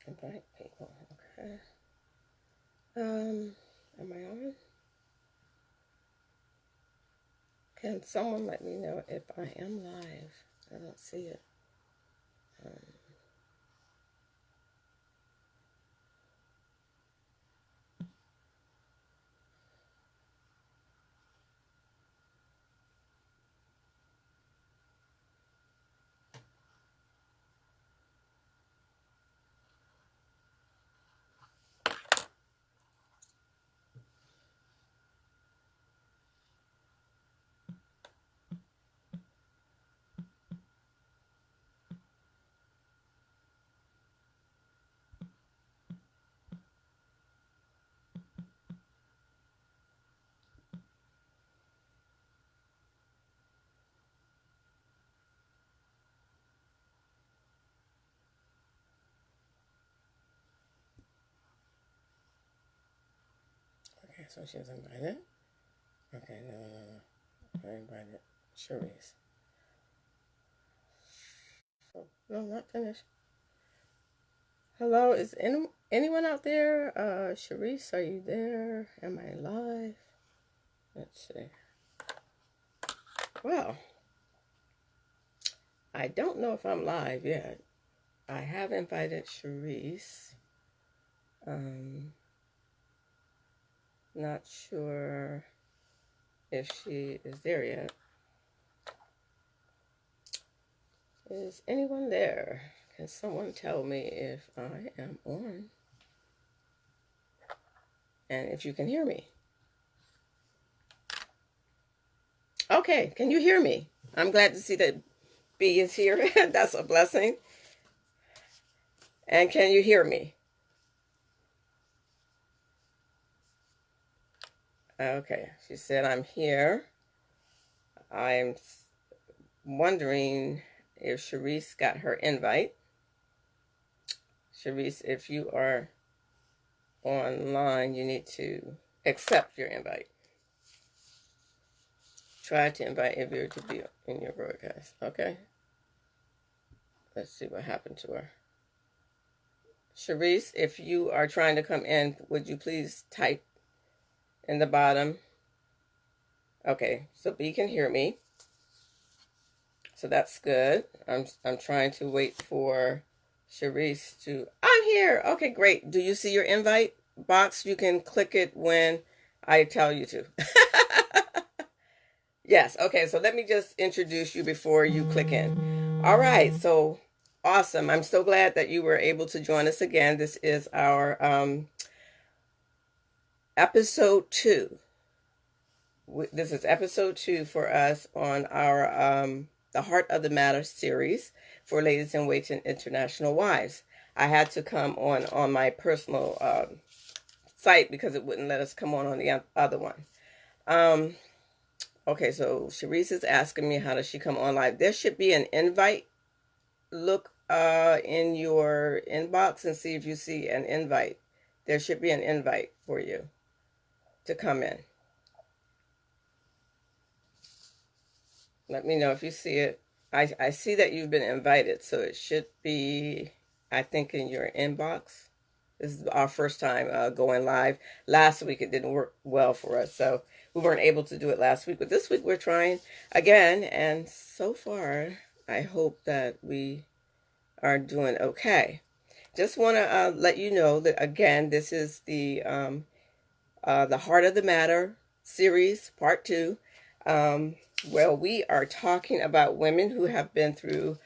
Invite people. Okay. Am I on? Can someone let me know if I am live? I don't see it. Um, okay, so she's invited. Okay, no. I invited Cherise. Oh, no, not finished. Hello, is anyone out there? Cherise, are you there? Am I live? Let's see. Well, I don't know if I'm live yet. I have invited Cherise. Not sure if she is there yet. Is anyone there? Can someone tell me if I am on? And if you can hear me? Okay, can you hear me? I'm glad to see that B is here. That's a blessing. And can you hear me? Okay, she said I'm here. I'm wondering if Cherise got her invite. Cherise, if you are online, you need to accept your invite. Try to invite a viewer to be in your broadcast. Okay. Let's see what happened to her. Cherise, if you are trying to come in, would you please type in the bottom? Okay, so B can hear me. So that's good. I'm trying to wait for Cherise to. I'm here. Okay, great. Do you see your invite box? You can click it when I tell you to. Yes. Okay. So let me just introduce you before you click in. All right. So awesome. I'm so glad that you were able to join us again. This is our episode 2. This is episode 2 for us on our the Heart of the Matter series for Ladies in Waiting International Wives. I had to come on my personal site because it wouldn't let us come on the other one. Okay, so Cherise is asking me how does she come on live. There should be an invite. Look in your inbox and see if you see an invite. There should be an invite for you to come in. Let me know if you see it. I see that you've been invited, so it should be, I think, in your inbox. This is our first time going live. Last week it didn't work well for us, so we weren't able to do it last week. But this week we're trying again, and so far I hope that we are doing okay. Just want to let you know that again, this is the Heart of the Matter series, part 2. Well, we are talking about women who have been through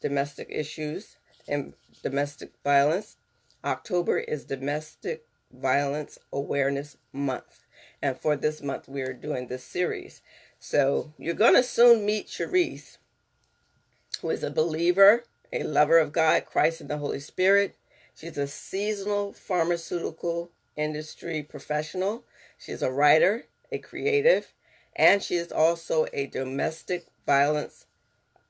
domestic issues and domestic violence. October is Domestic Violence Awareness Month. And for this month, we are doing this series. So you're going to soon meet Cherise, who is a believer, a lover of God, Christ, and the Holy Spirit. She's a seasonal pharmaceutical industry professional. She's a writer, a creative, and she is also a domestic violence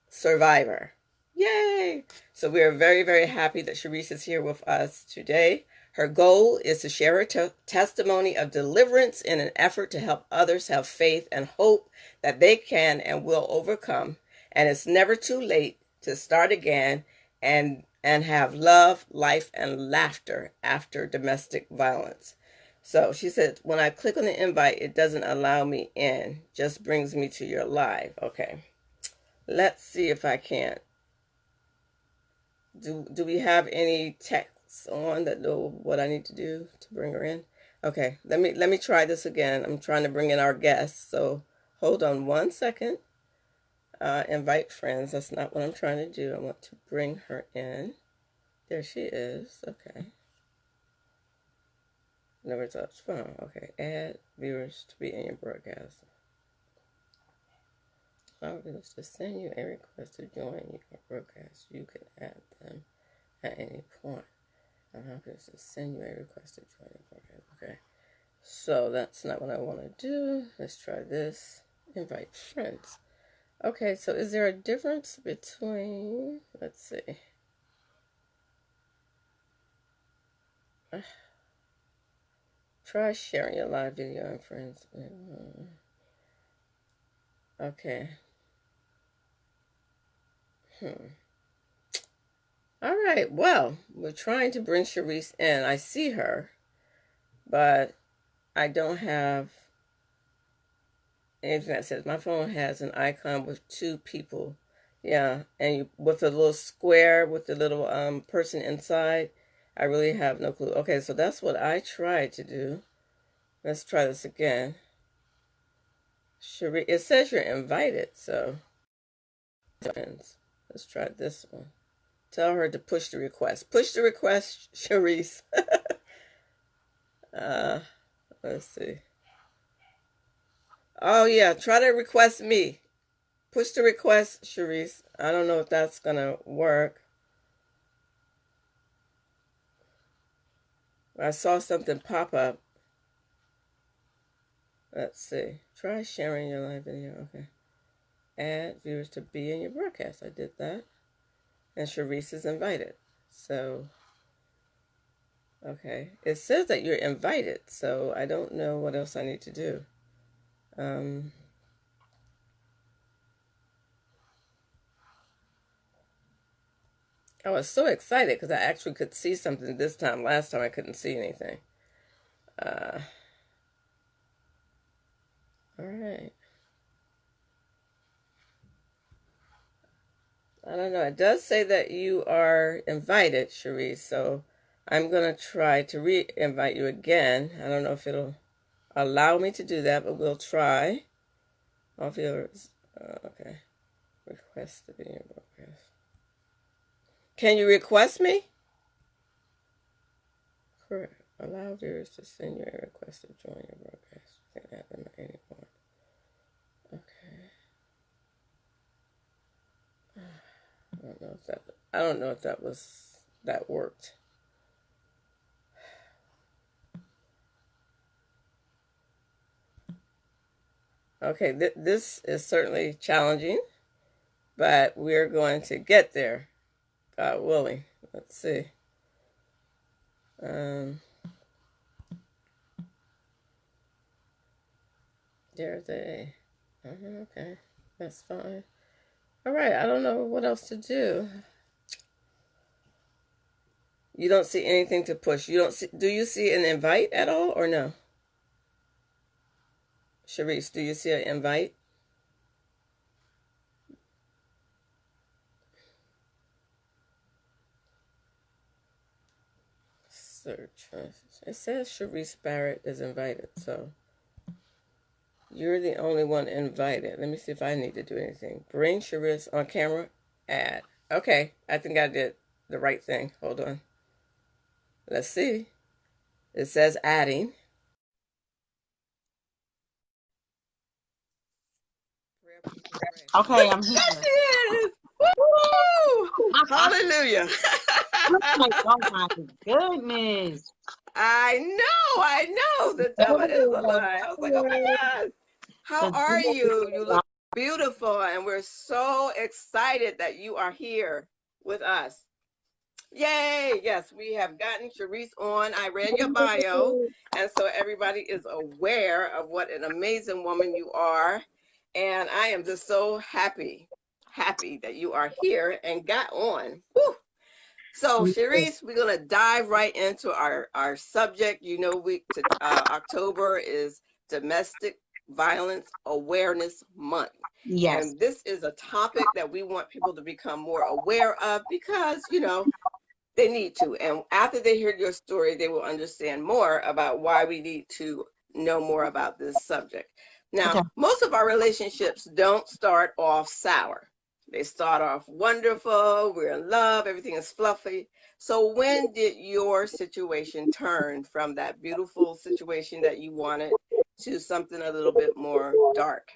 survivor. Yay! So we are very, very happy that Cherise is here with us today. Her goal is to share her testimony of deliverance in an effort to help others have faith and hope that they can and will overcome. And it's never too late to start again and and have love, life, and laughter after domestic violence. So she said, when I click on the invite, it doesn't allow me in, just brings me to your live. Okay. Let's see if I can. Do we have any texts on that know what I need to do to bring her in? Okay, let me try this again. I'm trying to bring in our guests, so hold on one second. Invite friends. That's not what I'm trying to do. I want to bring her in. There she is. Okay. No results found. Okay. Add viewers to be in your broadcast. I'll just to send you a request to join your broadcast. You can add them at any point. I'm just to send you a request to join your broadcast. Okay. So that's not what I want to do. Let's try this. Invite friends. Okay, so is there a difference between, let's see. Try sharing your live video and friends. Okay. All right, well, we're trying to bring Sharice in. I see her, but I don't have anything that says my phone has an icon with two people. Yeah, and you, with a little square with the little person inside. I really have no clue. Okay, so that's what I tried to do. Let's try this again. Sharice, it says you're invited, so let's try this one. Tell her to push the request. Push the request, Sharice. Let's see. Oh yeah, try to request me. Push the request, Sharice. I don't know if that's gonna work. I saw something pop up. Let's see. Try sharing your live video. Okay. Add viewers to be in your broadcast. I did that. And Sharice is invited. So, okay. It says that you're invited, so I don't know what else I need to do. I was so excited because I actually could see something this time. Last time I couldn't see anything. All right. I don't know. It does say that you are invited, Sharice, so I'm going to try to re-invite you again. I don't know if it'll allow me to do that, but we'll try. All viewers. Okay. Request to be in your broadcast. Can you request me? Correct. Allow viewers to send you a request to join your broadcast. You can add them at any point. Okay. I don't know if that worked. Okay, this is certainly challenging, but we're going to get there, God willing. Let's see. There's a, okay, that's fine. All right, I don't know what else to do. You don't see anything to push. You don't see, do you see an invite at all or no? Sharice, do you see an invite? Search. It says Sharice Barrett is invited, so you're the only one invited. Let me see if I need to do anything. Bring Sharice on camera. Add. Okay, I think I did the right thing. Hold on. Let's see. It says adding. Okay, I'm here. Woo! Hallelujah. Oh my goodness. I know. The devil is a lie. I was like, oh my God. How are you? You look beautiful, and we're so excited that you are here with us. Yay! Yes, we have gotten Sharice on. I read your bio, and so everybody is aware of what an amazing woman you are. And I am just so happy that you are here and got on. Whew. So, Sharice, we're gonna dive right into our subject. You know, October is Domestic Violence Awareness Month, Yes. and this is a topic that we want people to become more aware of because they need to. And after they hear your story, they will understand more about why we need to know more about this subject. Okay. Now, most of our relationships don't start off sour. They start off wonderful, we're in love, everything is fluffy. So, when did your situation turn from that beautiful situation that you wanted to something a little bit more dark?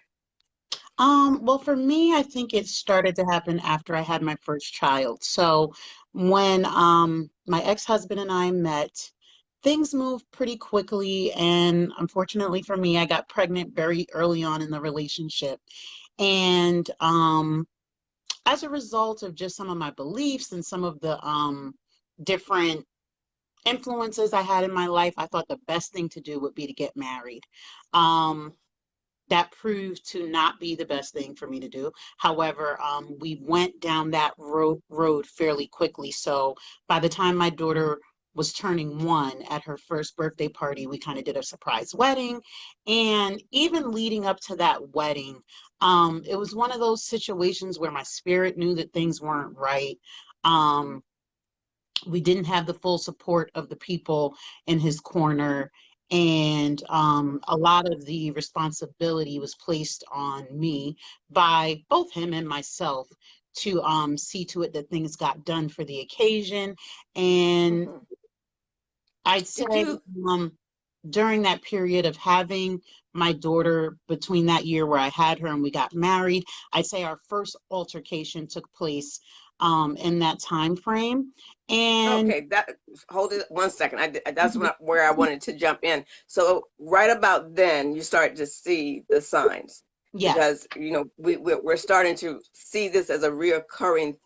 Well, for me, I think it started to happen after I had my first child. So when my ex-husband and I met, things moved pretty quickly, and unfortunately for me, I got pregnant very early on in the relationship. And as a result of just some of my beliefs and some of the different influences I had in my life, I thought the best thing to do would be to get married. Um, that proved to not be the best thing for me to do. However, we went down that road fairly quickly. So by the time my daughter was turning 1 at her first birthday party, we kind of did a surprise wedding. And even leading up to that wedding, it was one of those situations where my spirit knew that things weren't right. Um, we didn't have the full support of the people in his corner, and a lot of the responsibility was placed on me by both him and myself to see to it that things got done for the occasion. And Mm-hmm. I'd Did say you um, during that period of having my daughter, between that year where I had her and we got married, I'd say our first altercation took place in that time frame. And Okay, that hold it 1 second. That's where I wanted to jump in. So right about then, you start to see the signs yes, because we're starting to see this as a reoccurring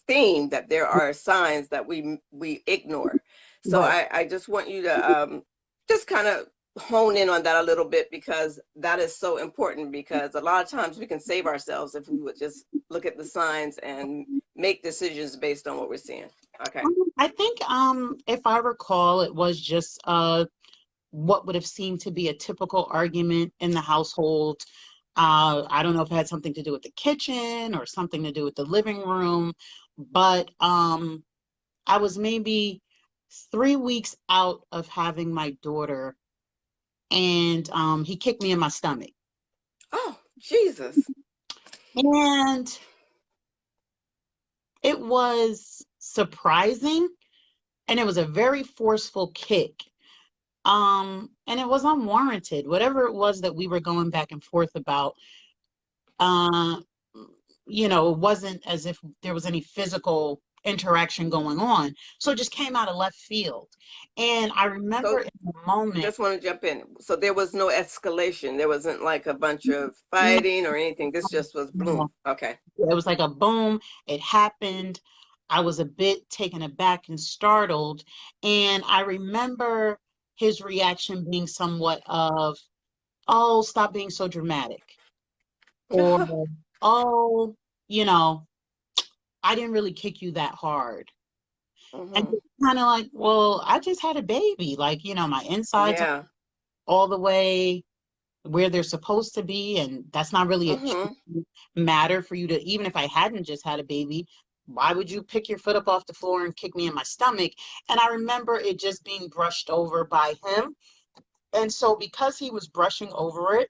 theme that there are signs that we ignore. So right. I just want you to just kind of hone in on that a little bit because that is so important because a lot of times we can save ourselves if we would just look at the signs and make decisions based on what we're seeing. Okay. I think if I recall, it was just what would have seemed to be a typical argument in the household. I don't know if it had something to do with the kitchen or something to do with the living room, but I was maybe 3 weeks out of having my daughter, and he kicked me in my stomach. Oh, Jesus. And it was surprising, and it was a very forceful kick. And it was unwarranted. Whatever it was that we were going back and forth about, uh, it wasn't as if there was any physical interaction going on. So it just came out of left field. And I remember So in the moment, just want to jump in. So there was no escalation. There wasn't like a bunch of no, fighting or anything. This just was no, bloom. Okay. it was like a boom, it happened. I was a bit taken aback and startled. And I remember his reaction being somewhat of, oh, stop being so dramatic. Or, oh, you know, I didn't really kick you that hard. And Hmm. kind of like, well, I just had a baby. Like, my insides are Yeah. all the way where they're supposed to be. And that's not really a Hmm. true matter for you to, even if I hadn't just had a baby, why would you pick your foot up off the floor and kick me in my stomach? And I remember it just being brushed over by him. And so because he was brushing over it,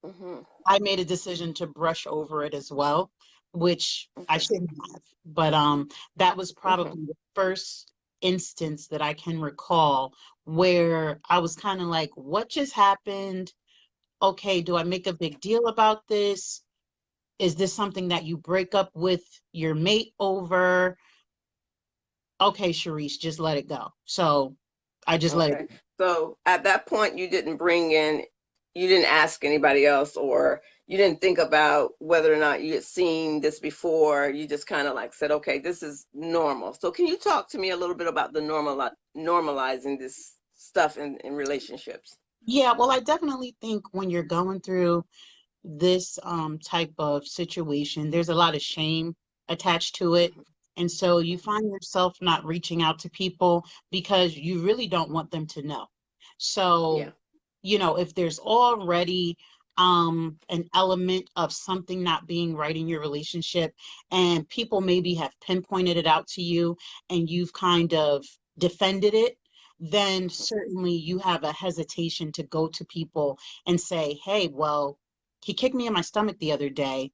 Hmm. I made a decision to brush over it as well, which I Okay. shouldn't have. But that was Hmm. probably the first instance that I can recall where I was kind of like, what just happened? Okay, do I make a big deal about this? Is this something that you break up with your mate over? Okay, Sharice, just let it go. So I just let it Okay. So at that point, you didn't ask anybody else, or you didn't think about whether or not you had seen this before. You just kind of like said, okay, this is normal. So can you talk to me a little bit about the normalizing this stuff in relationships? Yeah, well, I definitely think when you're going through this type of situation, there's a lot of shame attached to it. And so you find yourself not reaching out to people because you really don't want them to know. Yeah. So, if there's already an element of something not being right in your relationship, and people maybe have pinpointed it out to you and you've kind of defended it, then certainly you have a hesitation to go to people and say, hey, well, he kicked me in my stomach the other day,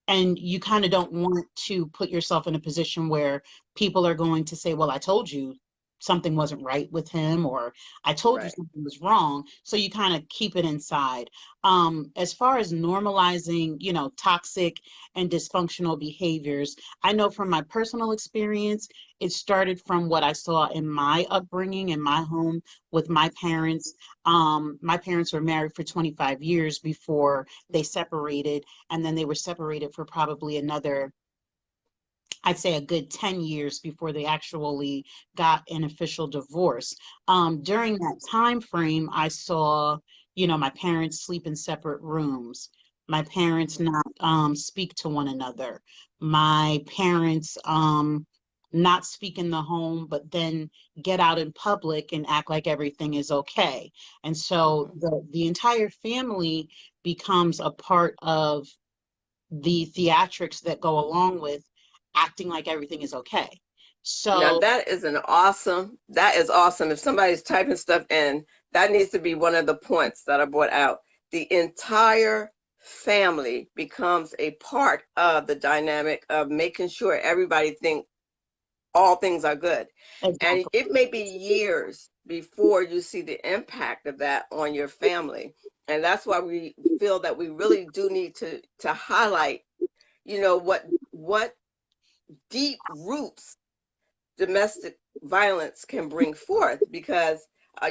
and you kind of don't want to put yourself in a position where people are going to say, well, I told you something wasn't right with him, or I told you Right. something was wrong. So you kind of keep it inside. As far as normalizing, toxic and dysfunctional behaviors, I know from my personal experience, it started from what I saw in my upbringing in my home with my parents. My parents were married for 25 years before they separated, and then they were separated for probably another, I'd say, a good 10 years before they actually got an official divorce. During that time frame, I saw, my parents sleep in separate rooms, my parents not speak to one another, my parents not speak in the home, but then get out in public and act like everything is okay. And so Hmm. the entire family becomes a part of the theatrics that go along with acting like everything is okay. Now So that is awesome. If somebody's typing stuff in, that needs to be one of the points that are brought out. The entire family becomes a part of the dynamic of making sure everybody think all things are good. And exactly, it may be years before you see the impact of that on your family. And that's why we feel that we really do need to highlight, what deep roots domestic violence can bring forth, because I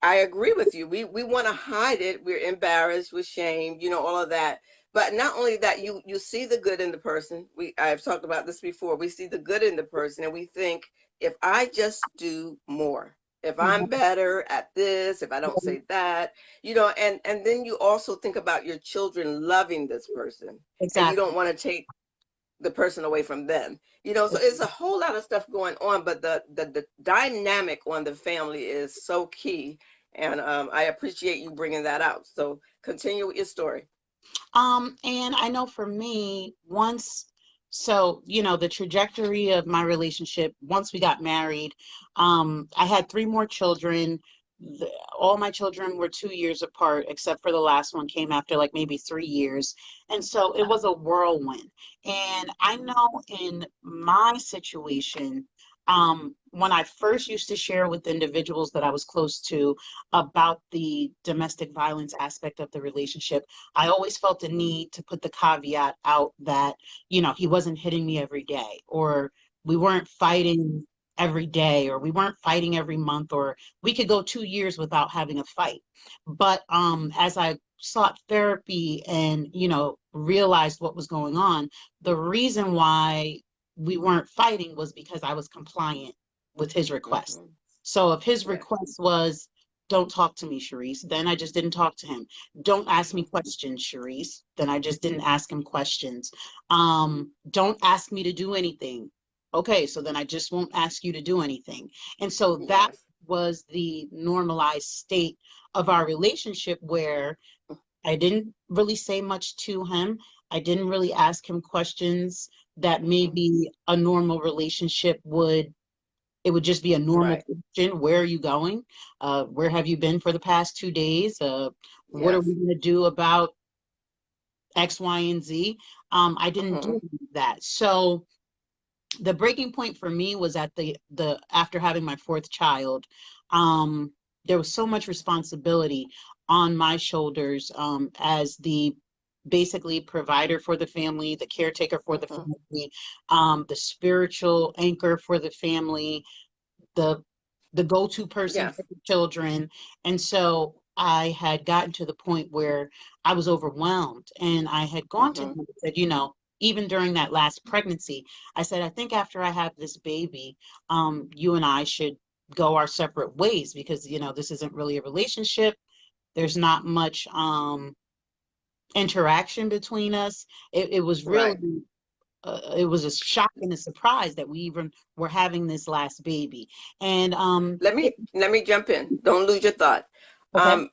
agree with you. We want to hide it. We're embarrassed, we're shamed, all of that. But not only that, you see the good in the person. I've talked about this before. We see the good in the person and we think, if I just do more, if I'm better at this, if I don't say that, and then you also think about your children loving this person, and you exactly. don't want to take the person away from them. So it's a whole lot of stuff going on, but the dynamic on the family is so key. And I appreciate you bringing that out. So continue with your story. And I know for me, the trajectory of my relationship, once we got married, I had three more children. All my children were 2 years apart, except for the last one came after like maybe 3 years. And so it was a whirlwind. And I know in my situation, when I first used to share with individuals that I was close to about the domestic violence aspect of the relationship, I always felt the need to put the caveat out that, he wasn't hitting me every day, or we weren't fighting every day, or we weren't fighting every month, or we could go 2 years without having a fight. But as I sought therapy and, realized what was going on, the reason why we weren't fighting was because I was compliant with his request. Mm-hmm. So if his Yes. request was, don't talk to me, Sharice, then I just didn't talk to him. Don't ask me Mm-hmm. questions, Sharice. Then I just didn't ask him questions. Don't ask me to do anything. Okay, so then I just won't ask you to do anything. And so that Yes. was the normalized state of our relationship, where I didn't really say much to him. I didn't really ask him questions that Mm-hmm. maybe a normal relationship would. It would just be a normal Right. question. Where are you going? Where have you been for the past 2 days? What are Yes. we going to do about X, Y, and Z? I didn't Mm-hmm. do that. So the breaking point for me was at the after having my fourth child. Um, there was so much responsibility on my shoulders, as the basically provider for the family, the caretaker for the Mm-hmm. family, the spiritual anchor for the family, the go-to person Yes. for the children. And so I had gotten to the point where I was overwhelmed, and I had gone to him Mm-hmm. and said, even during that last pregnancy, I said, I think after I have this baby, you and I should go our separate ways, because, this isn't really a relationship. There's not much interaction between us. It was Right. really it was a shock and a surprise that we even were having this last baby. And Let me jump in. Don't lose your thought. okay. Um,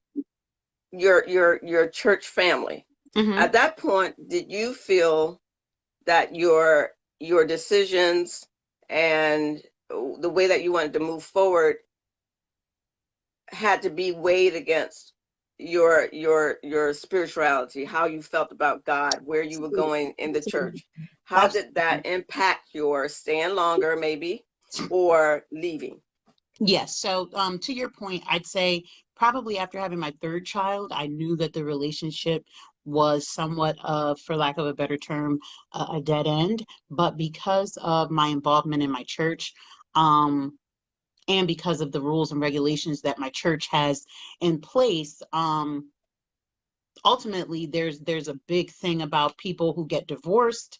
your church family. Hmm. At that point, did you feel that your decisions and the way that you wanted to move forward had to be weighed against your spirituality, how you felt about God, where you were going in the church? How did Absolutely. that impact your staying longer, maybe, or leaving? Yes. So, to your point, I'd say probably after having my third child, I knew that the relationship was somewhat of, for lack of a better term, a dead end. But because of my involvement in my church, um, and because of the rules and regulations that my church has in place, ultimately there's a big thing about people who get divorced,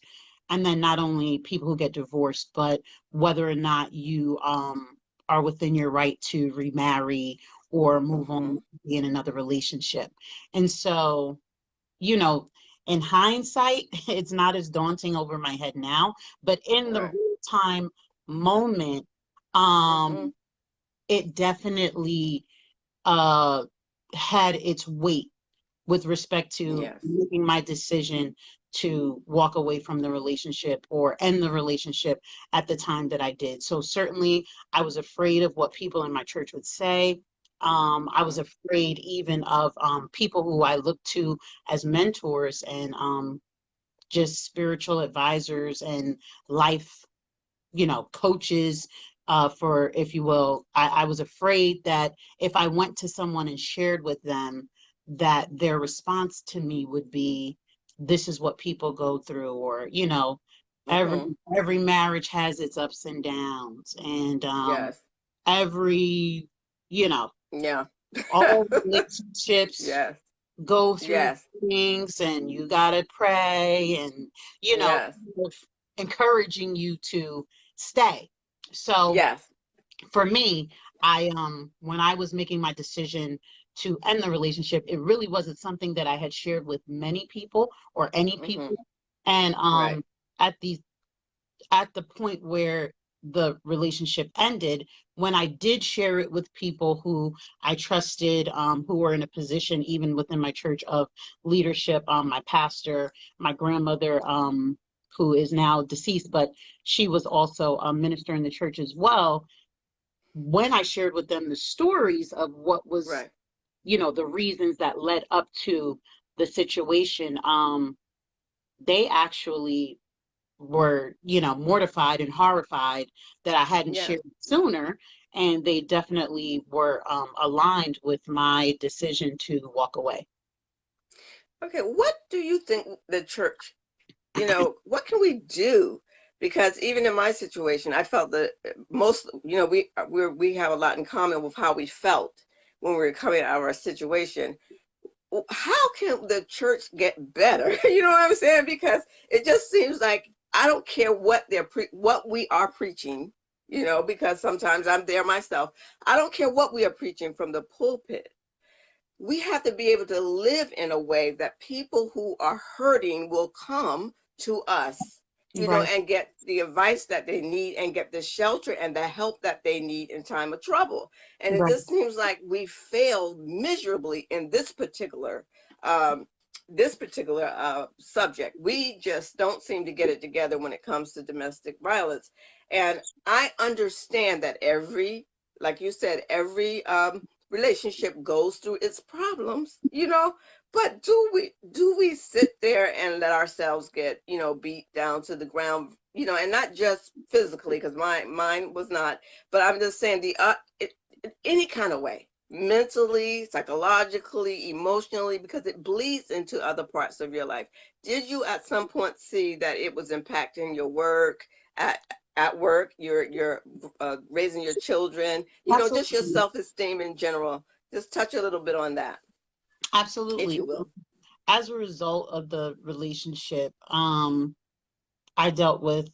and then not only people who get divorced, but whether or not you are within your right to remarry or move on Mm-hmm. in another relationship. And so, you know, in hindsight, it's not as daunting over my head now, but in the Right. real time moment, um Mm-hmm. it definitely uh had its weight with respect to Yes. making my decision to walk away from the relationship or end the relationship at the time that I did. So certainly I was afraid of what people in my church would say. I was Mm-hmm. afraid even of people who I looked to as mentors and just spiritual advisors and life, coaches, for, if you will. I was afraid that if I went to someone and shared with them, that their response to me would be, this is what people go through, or, every Mm-hmm. every marriage has its ups and downs, and Yes. every, you know, Yeah. all relationships Yes. go through Yes. things, and you gotta pray, and you know Yes. encouraging you to stay. So Yes. for me, I when I was making my decision to end the relationship, it really wasn't something that I had shared with many people or any Mm-hmm. people. And Right. at the at the point where the relationship ended, when I did share it with people who I trusted, who were in a position even within my church of leadership, my pastor, my grandmother, who is now deceased, but she was also a minister in the church as well. When I shared with them the stories of what was, Right. the reasons that led up to the situation, they actually were, mortified and horrified that I hadn't Yes. shared sooner. And they definitely were aligned with my decision to walk away. Okay. What do you think the church, what can we do? Because even in my situation, I felt that most, we have a lot in common with how we felt when we were coming out of our situation. How can the church get better? You know what I'm saying? Because it just seems like I don't care what we are preaching, because sometimes I'm there myself. I don't care what we are preaching from the pulpit. We have to be able to live in a way that people who are hurting will come to us, Right, and get the advice that they need and get the shelter and the help that they need in time of trouble. And it right, just seems like we failed miserably in um, this particular subject. We just don't seem to get it together when it comes to domestic violence. And I understand that like you said, every relationship goes through its problems, but do we sit there and let ourselves get, beat down to the ground, and not just physically, because mine was not, but I'm just saying any kind of way, mentally, psychologically, emotionally, because it bleeds into other parts of your life. Did you at some point see that it was impacting your work, at at work, your raising your children, just your absolutely, self-esteem in general? Just touch a little bit on that, if absolutely. you will. As a result of the relationship, I dealt with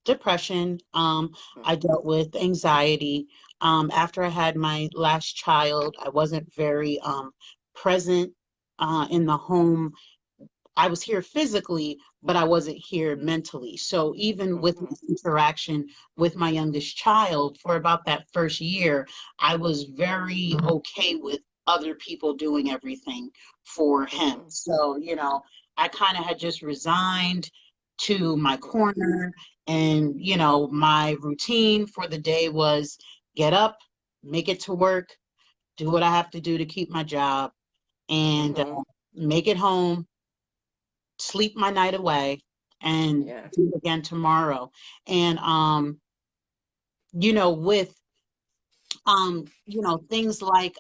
depression. I dealt with anxiety. After I had my last child, I wasn't very present in the home. I was here physically, but I wasn't here mentally. So even with Mm-hmm. this interaction with my youngest child for about that first year, I was very okay with other people doing everything for him. Mm-hmm. So, I kind of had just resigned to my Right. corner, and, my routine for the day was get up, make it to work, do what I have to do to keep my job, and Mm-hmm. make it home, sleep my night away, and Yeah. do it again tomorrow. And with things like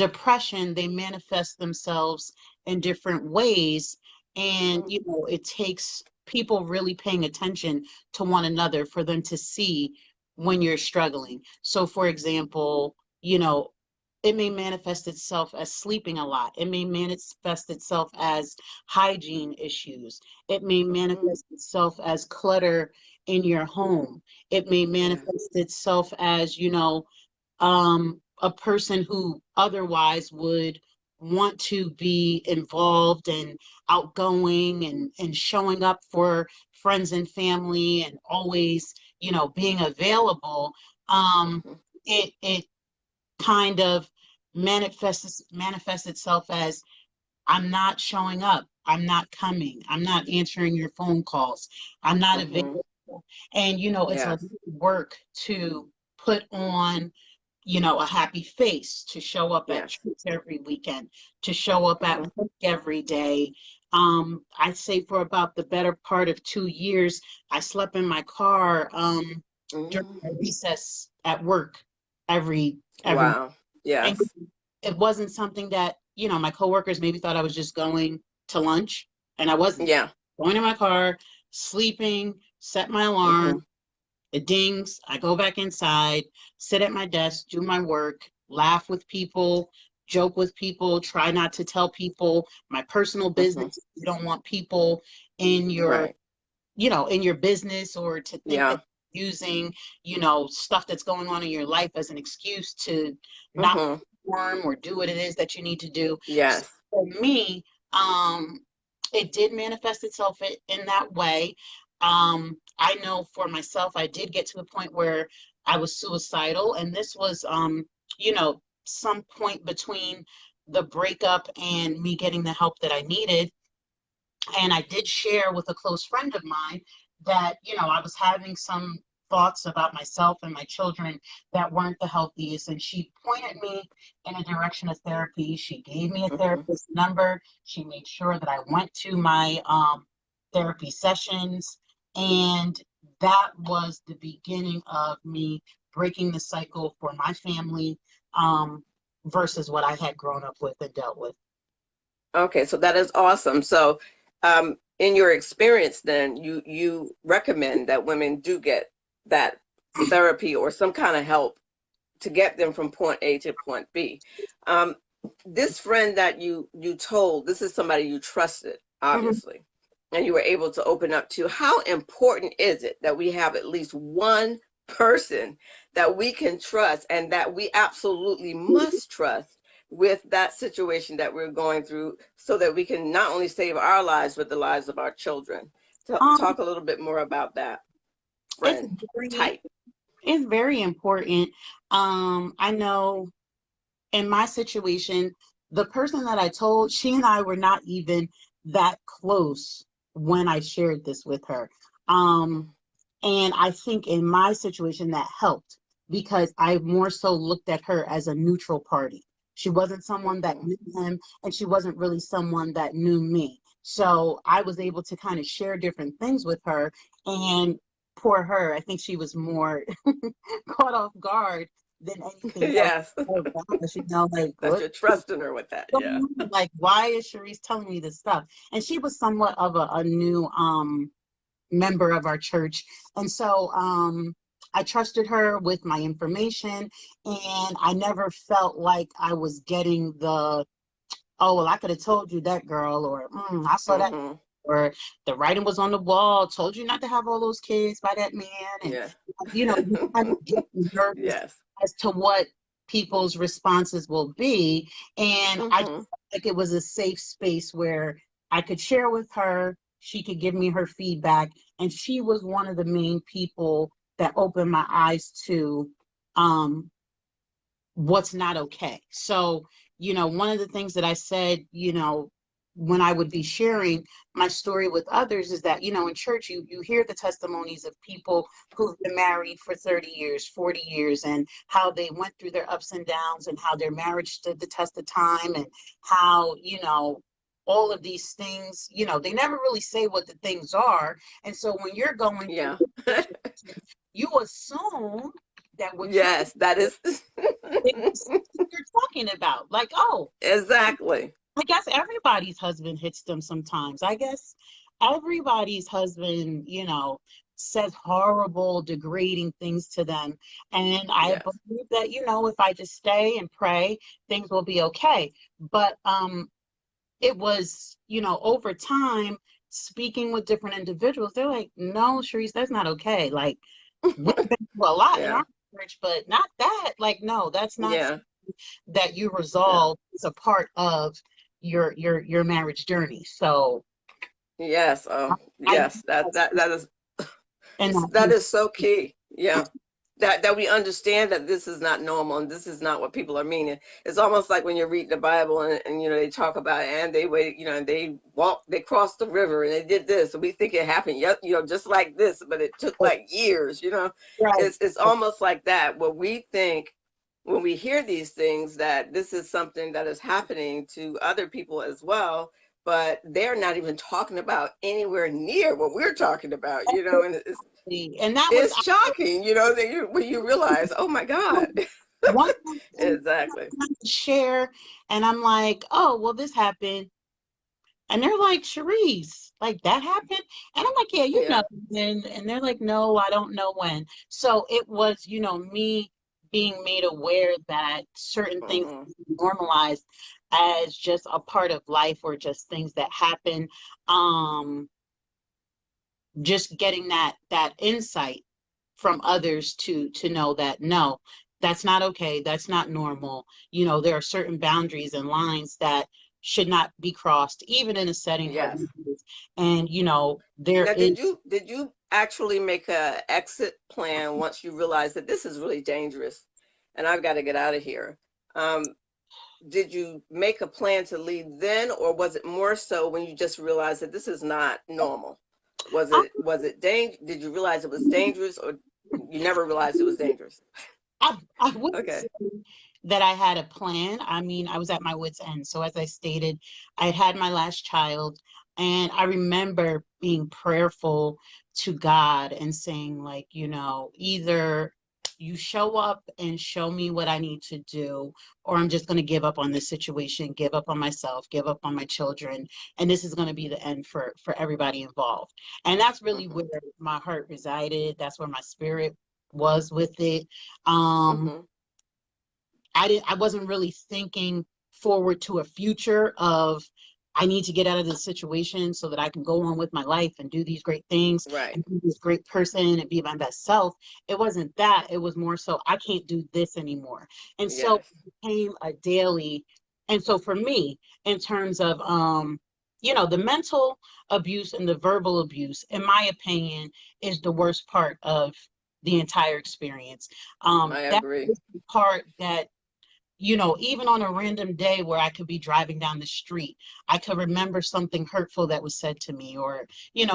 depression, they manifest themselves in different ways. And, Mm-hmm. it takes people really paying attention to one another for them to see when you're struggling. So, for example, it may manifest itself as sleeping a lot. It may manifest itself as hygiene issues. It may Mm-hmm. manifest itself as clutter in your home. It may Yeah. manifest itself as, a person who otherwise would want to be involved and outgoing and showing up for friends and family and always, being available. Um, Mm-hmm. it kind of manifests itself as I'm not showing up, I'm not coming, I'm not answering your phone calls, I'm not Mm-hmm. available. And it's a lot Yes. of work to put on, a happy face, to show up at Yes. church every weekend, to show up at Mm-hmm. work every day. I'd say for about the better part of 2 years, I slept in my car during Mm-hmm. my recess at work every Wow. and Yes. it wasn't something that, my coworkers maybe thought I was just going to lunch, and I wasn't. Yeah. Going in my car, sleeping, set my alarm, Mm-hmm. it dings, I go back inside, sit at my desk, do my work, laugh with people, joke with people, try not to tell people my personal Mm-hmm. business. You don't want people in your Right. in your business, or to think that Yeah. using, stuff that's going on in your life as an excuse to not Mm-hmm. perform or do what it is that you need to do. So Yes. for me, it did manifest itself in that way. I know for myself, I did get to the point where I was suicidal, and this was, some point between the breakup and me getting the help that I needed. And I did share with a close friend of mine that, I was having some thoughts about myself and my children that weren't the healthiest. And she pointed me in a direction of therapy. She gave me a Mm-hmm. therapist number. She made sure that I went to my therapy sessions. And that was the beginning of me breaking the cycle for my family, versus what I had grown up with and dealt with. Okay, so that is awesome. So, in your experience, then you recommend that women do get that therapy or some kind of help to get them from point A to point B. Um, this friend that you told, this is somebody you trusted, Mhm. obviously, and you were able to open up to. How important is it that we have at least one person that we can trust and that we absolutely must trust with that situation that we're going through so that we can not only save our lives but the lives of our children? Um, Talk a little bit more about that it's friend very type. It's very important. I know in my situation, the person that I told, she and I were not even that close when I shared this with her. Um, and I think in my situation that helped because I more so looked at her as a neutral party. She wasn't someone that Mm-hmm. knew him, and she wasn't really someone that knew me. So I was able to kind of share different things with her. And poor her, I think she was more caught off guard than anything else. Yes. Oh gosh, like That what? you're trusting her with that. Yeah. Like, why is Sharice telling me this stuff? And she was somewhat of a new member of our church. And so I trusted her with my information, and I never felt like I was getting the, oh, well, I could have told you that, girl, or I saw that, Mm-hmm. or the writing was on the wall, told you not to have all those kids by that man. And, Yeah. you kind of get nervous Yes. as to what people's responses will be. And I just Mm-hmm. felt like it was a safe space where I could share with her, she could give me her feedback, and she was one of the main people that opened my eyes to um, what's not okay. So, one of the things that I said, when I would be sharing my story with others is that, in church, you hear the testimonies of people who've been married for 30 years, 40 years, and how they went through their ups and downs and how their marriage stood the test of time and how, all of these things, they never really say what the things are. And so when you're going through Yeah. the situation, you assume that what you Yes, that is it's you're talking about. Like, oh, exactly. I guess everybody's husband hits them sometimes. I guess everybody's husband, says horrible, degrading things to them. And I Yes. believe that, if I just stay and pray, things will be okay. But it was, over time, speaking with different individuals, they're like, no, Sharice, that's not okay. Like, we've been through a lot in Yeah. our marriage, but not that. Like, no, that's not Yeah. that you Yeah. resolve is a part of your marriage journey. So Yes. I Yes. That is and that that is so key. Yeah. That we understand that this is not normal and this is not what people are meaning. It's almost like when you read the Bible and they talk about it and they wait, and they they crossed the river and they did this and we think it happened, just like this, but it took like years. right. It's almost like that. What we think when we hear these things that this is something that is happening to other people as well, but they're not even talking about anywhere near what we're talking about, and And that was it's shocking, that when you realize, oh my God. one thing Exactly. to share, and I'm like, oh, well, this happened. And they're like, Cherise, like that happened? And I'm like, yeah, Yeah. and they're like, no, I don't know when. So it was, me being made aware that certain things Hmm. normalized as just a part of life or just things that happen. Um, just getting that insight from others to know that no, that's not okay, that's not normal. There are certain boundaries and lines that should not be crossed even in a setting of Yes. marriage. And there Now, is did you actually make a exit plan once you realized that this is really dangerous and I've got to get out of here? Um, did you make a plan to leave then, or was it more so when you just realized that this is not normal? Was it did you realize it was dangerous, or you never realized it was dangerous? I wouldn't Okay. say that I had a plan. I mean, I was at my wit's end. So as I stated, I had my last child, and I remember being prayerful to God and saying, like, either you show up and show me what I need to do, or I'm just going to give up on this situation, give up on myself, give up on my children, and this is going to be the end for everybody involved. And that's really Hmm. where my heart resided. That's where my spirit was with it. Um, Hmm. I wasn't really thinking forward to a future of I need to get out of this situation so that I can go on with my life and do these great things Right. and be this great person and be my best self. It wasn't that. It was more so I can't do this anymore. And so Yes. it became a daily. And so for me, in terms of the mental abuse and the verbal abuse, in my opinion, is the worst part of the entire experience. I That agree. is the part that even on a random day where I could be driving down the street, I could remember something hurtful that was said to me, or, Yeah.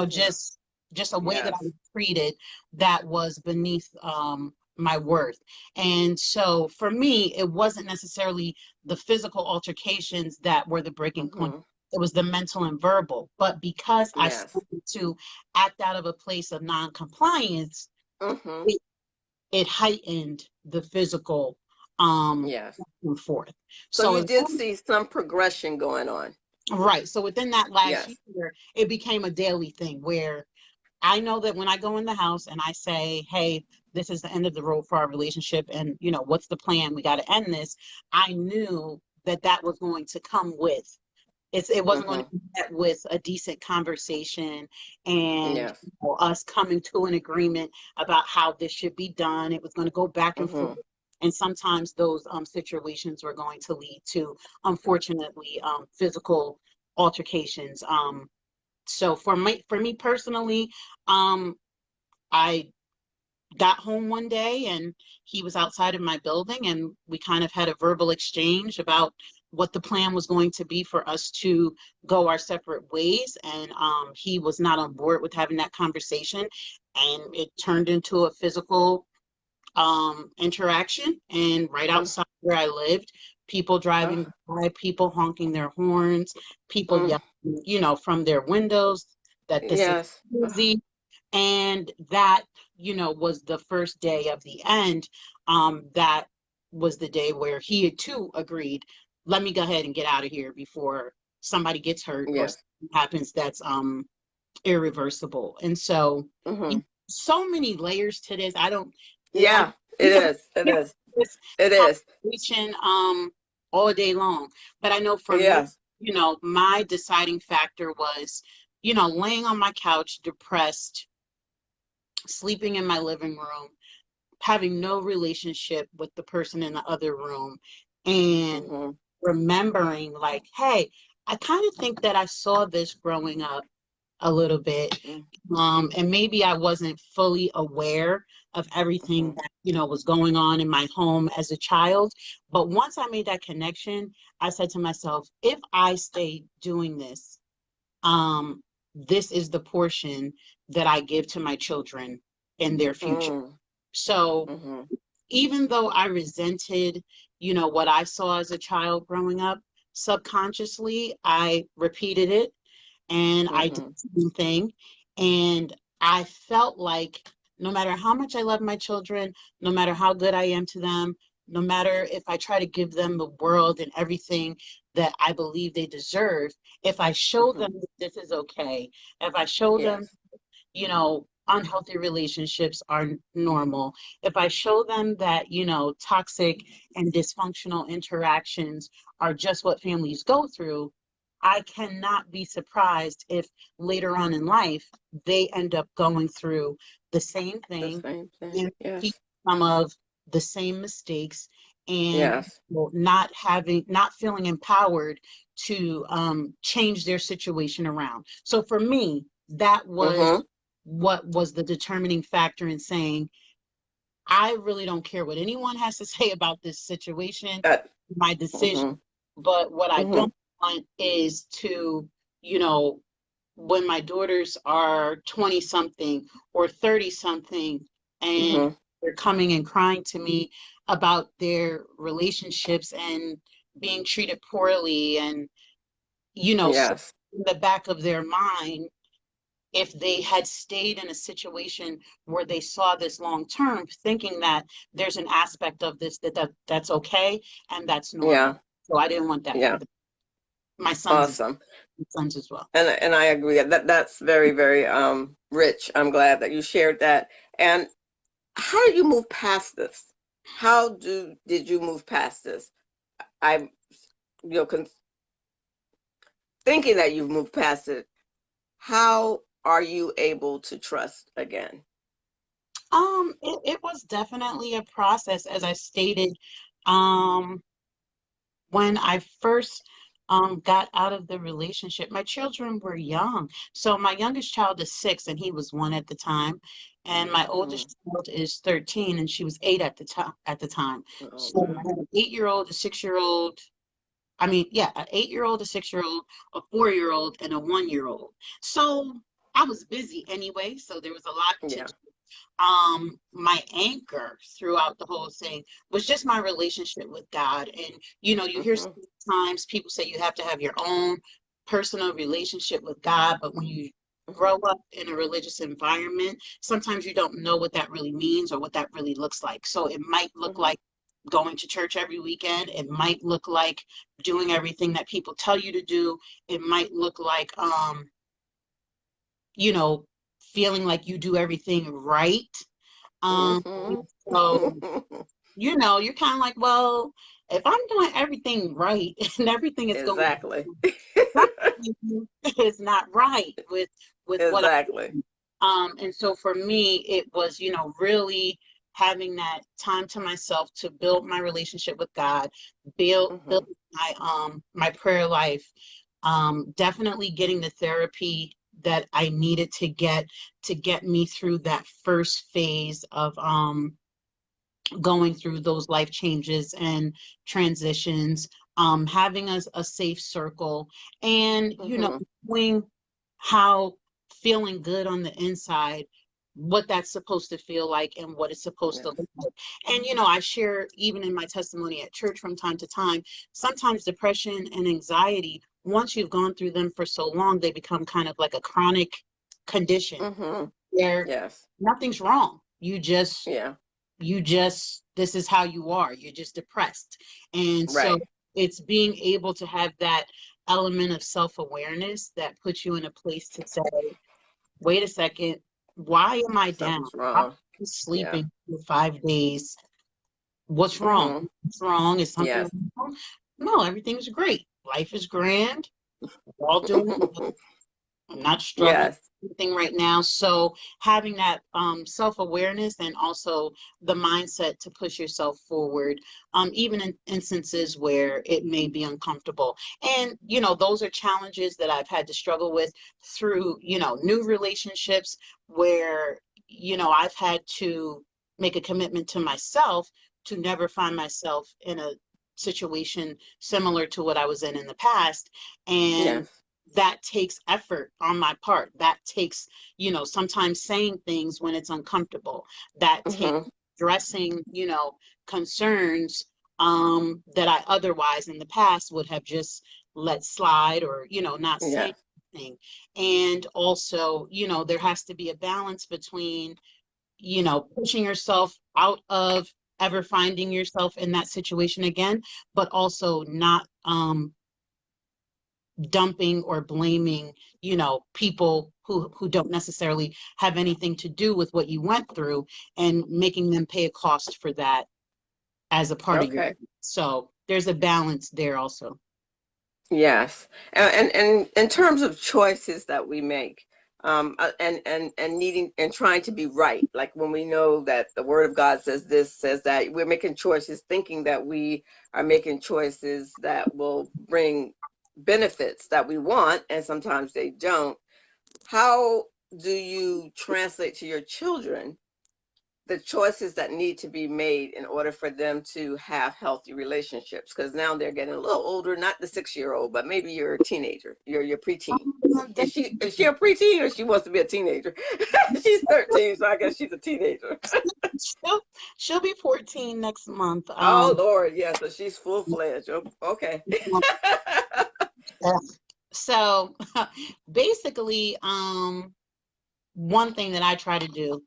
just a way that I Yes. was treated that was beneath my worth. And so for me, it wasn't necessarily the physical altercations that were the breaking point. Hmm. It was the mental and verbal. But because I Yes. started to act out of a place of non-compliance, Hmm. it heightened the physical Yes. back and forth. So So you did see some progression going on. right. So within that last Yes. year, it became a daily thing where I know that when I go in the house and I say, hey, this is the end of the road for our relationship, and what's the plan? We got to end this. I knew that that was going to come with it wasn't going to Hmm. be met with a decent conversation and Yes. us coming to an agreement about how this should be done. It was going to go back and forth. Hmm. And sometimes those situations were going to lead to, unfortunately, physical altercations. So for me personally, um, I got home one day and he was outside of my building and we kind of had a verbal exchange about what the plan was going to be for us to go our separate ways. And he was not on board with having that conversation. And it turned into a physical interaction. And right Mm, outside where I lived, people oh, driving by, people honking their horns, people mm, yelling, from their windows that this is yes. crazy. And that, was the first day of the end. That was the day where he had too agreed, let me go ahead and get out of here before somebody gets hurt or Yes. something happens that's irreversible. And so Hmm. so many layers to this. I Yeah, it we could is. It have is. this It is. conversation all day long. But I know for me, Yes. my deciding factor was, laying on my couch, depressed, sleeping in my living room, having no relationship with the person in the other room, and Hmm. remembering like, hey, I kind of think that I saw this growing up a little bit. And maybe I wasn't fully aware of everything Hmm. that, was going on in my home as a child. But once I made that connection, I said to myself, if I stay doing this, um, this is the portion that I give to my children in their future. Hmm. So Hmm. even though I resented, what I saw as a child growing up, subconsciously, I repeated it and I did Hmm. the same thing. And I felt like no matter how much I love my children, no matter how good I am to them, no matter if I try to give them the world and everything that I believe they deserve, if I show Hmm. them that this is okay, if I show them, Yes. unhealthy relationships are normal, if I show them that, toxic and dysfunctional interactions are just what families go through, I cannot be surprised if later on in life they end up going through the same The thing same thing. and repeat Yes. some of the same mistakes and Yes. not feeling empowered to change their situation around. So for me, that was Hmm. what was the determining factor in saying, I really don't care what anyone has to say about this situation, That. my decision. Hmm. But what I Hmm. don't want is to, you know, when my daughters are 20 something or 30 something and Hmm. they're coming and crying to me about their relationships and being treated poorly and, so Yes. in the back of their mind, if they had stayed in a situation where they saw this long term, thinking that there's an aspect of this that's okay and that's normal. Yeah. So I didn't want that for Yeah. my Awesome. sons as well. And I agree that that's very, very rich. I'm glad that you shared that. And how did you move past this? How did you move past this? I'm, thinking that you've moved past it. How are you able to trust again? It was definitely a process, as I stated. Um, when I first got out of the relationship, my children were young. So my youngest child is 6 and he was 1 at the time. And my Mm. oldest child is 13 and she was 8 at the time. Oh, So wow. I had an 8-year-old, a 6-year-old, I mean, yeah, an 8-year-old, a 6-year-old, a 4-year-old, and a 1-year-old. So I was busy anyway, so there was a lot to Yeah. do. My anchor throughout the whole thing was just my relationship with God. And you hear Hmm. sometimes people say you have to have your own personal relationship with God, but when you Hmm. grow up in a religious environment, sometimes you don't know what that really means or what that really looks like. So it might look Hmm. like going to church every weekend. It might look like doing everything that people tell you to do. It might look like you know, feeling like you do everything right. Um, Hmm. so, you're kind of like, well, if I'm doing everything right and everything is going, Exactly. something is not right with what Exactly. and so for me, it was, really having that time to myself to build my relationship with God, build Hmm. my prayer life, Definitely getting the therapy that I needed to get me through that first phase of going through those life changes and transitions, having a safe circle, and Mm-hmm. knowing how feeling good on the inside, what that's supposed to feel like and what it's supposed to Yes. look like. And I share even in my testimony at church from time to time, sometimes depression and anxiety, once you've gone through them for so long, they become kind of like a chronic condition Mm-hmm. where Yes. nothing's wrong. Yeah. You just, this is how you are. You're just depressed. And so Right. it's being able to have that element of self-awareness that puts you in a place to say, wait a second, why am I down? Something's Why am wrong. I Yeah. sleeping for 5 days? What's wrong? Mm-hmm. What's wrong? Is something Yes. wrong? No, everything's great. Life is grand. We're all doing well. I'm not struggling Yes. with anything right now. So having that self-awareness and also the mindset to push yourself forward, even in instances where it may be uncomfortable. And, those are challenges that I've had to struggle with through, new relationships where, I've had to make a commitment to myself to never find myself in a situation similar to what I was in the past. And Yes. that takes effort on my part. That takes, sometimes saying things when it's uncomfortable. That takes Mm-hmm. addressing, concerns that I otherwise in the past would have just let slide or, not say Yes. anything. And also, there has to be a balance between, pushing yourself out of ever finding yourself in that situation again, but also not dumping or blaming, people who don't necessarily have anything to do with what you went through and making them pay a cost for that as a part of your. Okay. So there's a balance there also. Yes, and in terms of choices that we make, and needing and trying to be right, like when we know that the Word of God says this, says that, we're making choices, thinking that we are making choices that will bring benefits that we want, and sometimes they don't. How do you translate to your children the choices that need to be made in order for them to have healthy relationships? Because now they're getting a little older, not the 6 year old, but maybe you're a teenager, you're your preteen. That- Is she a preteen, or she wants to be a teenager? She's 13, so I guess she's a teenager. she'll, she'll be 14 next month. Oh Lord, yeah, so she's full-fledged. Okay. Yeah. So basically, one thing that I try to do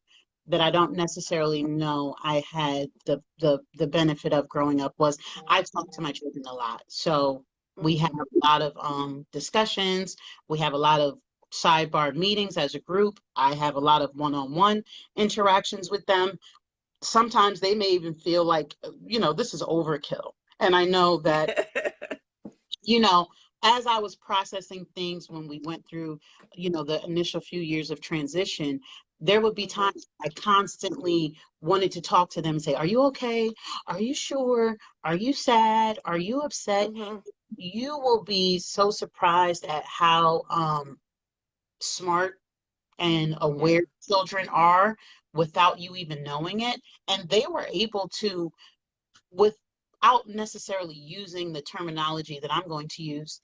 that I don't necessarily know I had the benefit of growing up was I talk to my children a lot. So we have Hmm. a lot of discussions. We have a lot of sidebar meetings as a group. I have a lot of one-on-one interactions with them. Sometimes they may even feel like, this is overkill. And I know that, you know, as I was processing things when we went through, the initial few years of transition, there would be Hmm. times I constantly wanted to talk to them and say, are you okay? Are you sure? Are you sad? Are you upset? Hmm. You will be so surprised at how smart and Yeah. aware children are without you even knowing it. And they were able to, without necessarily using the terminology that I'm going to use,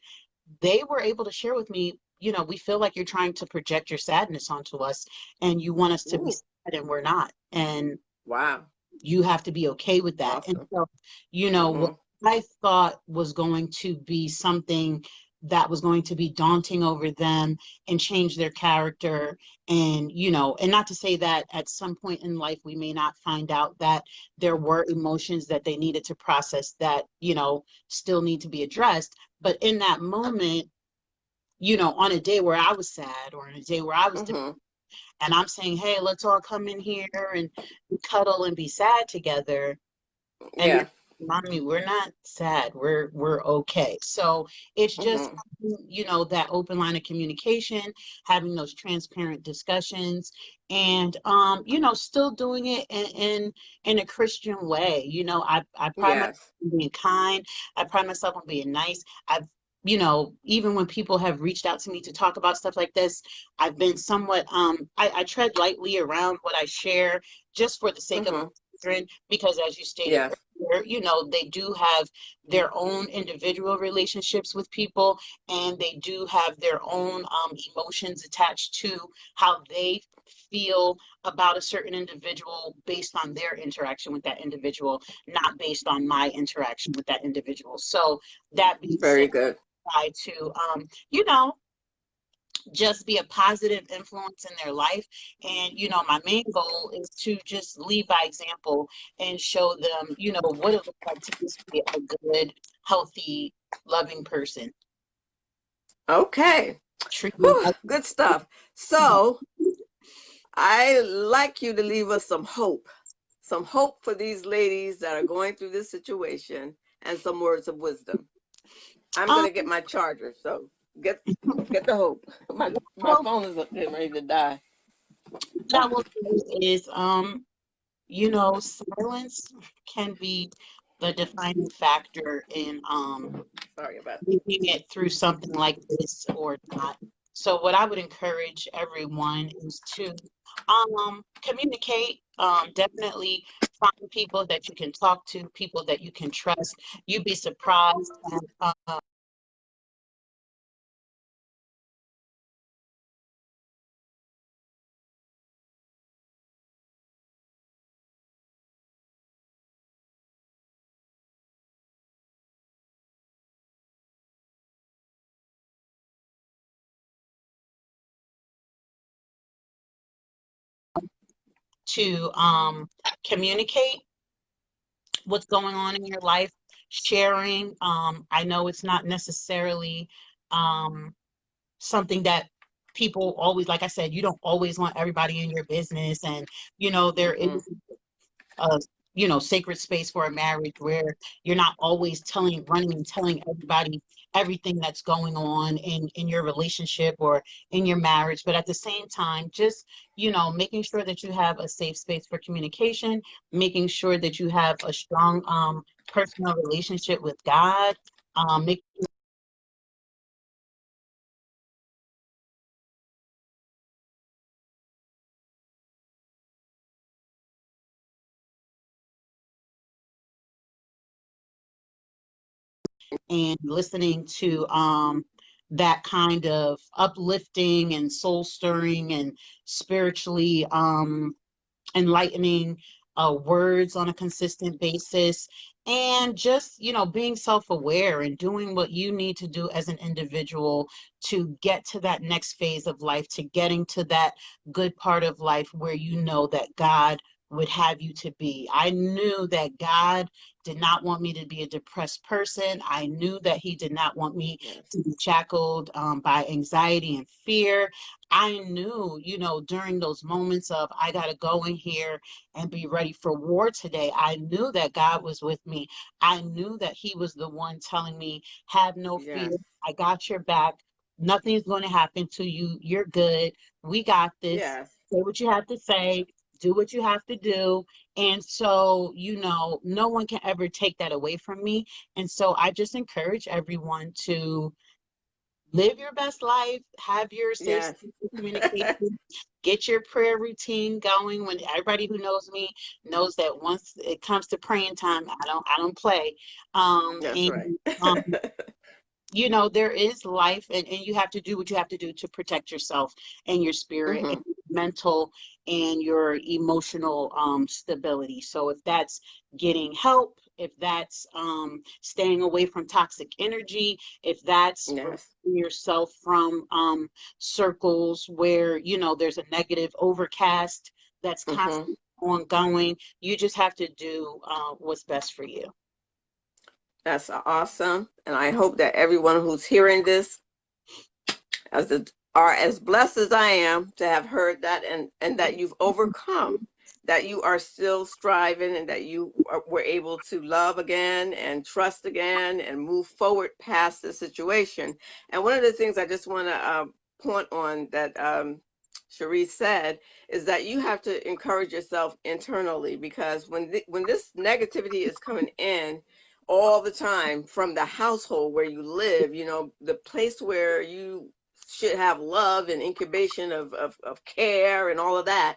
they were able to share with me, we feel like you're trying to project your sadness onto us and you want us to be Ooh, sad and we're not. And wow. you have to be okay with that. And Awesome. so, what Hmm. I thought was going to be something that was going to be daunting over them and change their character. And, and not to say that at some point in life we may not find out that there were emotions that they needed to process that, still need to be addressed. But in that moment, on a day where I was sad or on a day where I was depressed, Hmm. and I'm saying, hey, let's all come in here and cuddle and be sad together. And you're, Yeah. mommy, we're not sad. We're okay. So it's just, Hmm. that open line of communication, having those transparent discussions, and still doing it in a Christian way. I pride myself Yes. on being kind. I pride myself on being nice. I've even when people have reached out to me to talk about stuff like this, I've been somewhat, I tread lightly around what I share just for the sake of my Mm-hmm. children, because as you stated Yes. earlier, they do have their own individual relationships with people, and they do have their own emotions attached to how they feel about a certain individual based on their interaction with that individual, not based on my interaction with that individual. So that being said, Very good. try to you know just be a positive influence in their life. And my main goal is to just lead by example and show them what it looks like to just be a good, healthy, loving person. Okay. Treating Whew, good stuff. others. So I like you to leave us some hope for these ladies that are going through this situation, and some words of wisdom. I'm um gonna get my charger, so get get the hope. My well, phone is getting ready to die. what I will say is silence can be the defining factor in Sorry about making it through something like this or not. So what I would encourage everyone is to communicate. Definitely find people that you can talk to, people that you can trust. You'd be surprised at to communicate what's going on in your life, sharing. I know it's not necessarily um, something that people always, like I said, you don't always want everybody in your business. And, there mm-hmm. is a sacred space for a marriage where you're not always running and telling everybody everything that's going on in your relationship or in your marriage. But at the same time, just making sure that you have a safe space for communication, making sure that you have a strong personal relationship with God, making and listening to that kind of uplifting and soul stirring and spiritually enlightening words on a consistent basis, and just being self-aware and doing what you need to do as an individual to get to that next phase of life, to getting to that good part of life where that God would have you to be. I knew that God did not want me to be a depressed person. I knew that he did not want me Yes. to be shackled by anxiety and fear. I knew, during those moments of I got to go in here and be ready for war today, I knew that God was with me. I knew that he was the one telling me, have no fear. Yes. I got your back. Nothing's going to happen to you. You're good. We got this. Yes. Say what you have to say. Do what you have to do. And so, no one can ever take that away from me. And so I just encourage everyone to live your best life, have your safe Yes. space of communication, get your prayer routine going. When everybody who knows me knows that once it comes to praying time, I don't play. That's And right. um, there is life, and you have to do what you have to do to protect yourself and your spirit and Mm-hmm. your mental and your emotional stability. So if that's getting help, if that's staying away from toxic energy, if that's Yes. removing yourself from circles where there's a negative overcast that's Mm-hmm. constantly ongoing, you just have to do what's best for you. That's awesome, and I hope that everyone who's hearing this as the, are as blessed as I am to have heard that, and that you've overcome, that you are still striving, and that you were able to love again and trust again and move forward past the situation. And one of the things I just want to point on that Cherise said is that you have to encourage yourself internally, because when this negativity is coming in, all the time from the household where you live, you know, the place where you should have love and incubation of care and all of that.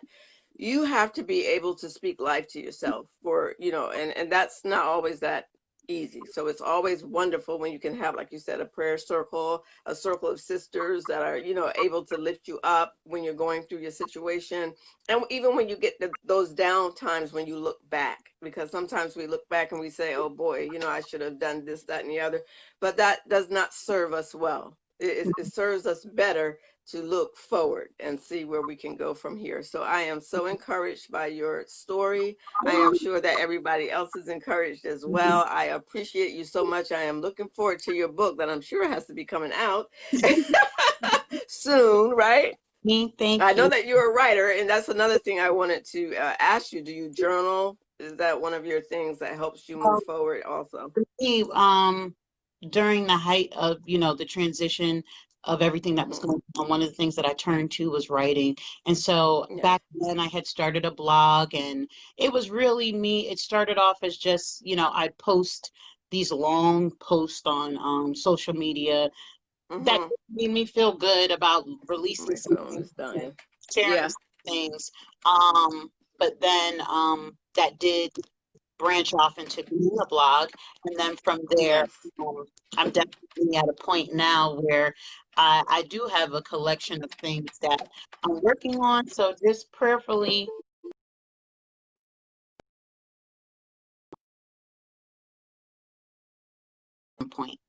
You have to be able to speak life to yourself for, you know, and that's not always that easy. So it's always wonderful when you can have, like you said, a prayer circle, a circle of sisters that are, you know, able to lift you up when you're going through your situation. And even when you get those down times when you look back, because sometimes we look back and we say, oh boy, you know, I should have done this, that, and the other. But that does not serve us well. It serves us better to look forward and see where we can go from here. So I am so encouraged by your story. I am sure that everybody else is encouraged as well. I appreciate you so much. I am looking forward to your book that I'm sure has to be coming out soon, right? I Thank know you. that you're a writer, and that's another thing I wanted to ask you. Do you journal? Is that one of your things that helps you move forward also? Me, during the height of, the transition of everything that was Hmm. going on, one of the things that I turned to was writing. And so Yeah. back then I had started a blog, and it was really me. It started off as just, I'd post these long posts on social media that Hmm. made me feel good about releasing My some phone things is dying. sharing Yeah. some things. But then that did branch off into being a blog. And then from there, Yes. um, I'm definitely at a point now where I do have a collection of things that I'm working on. So just prayerfully point.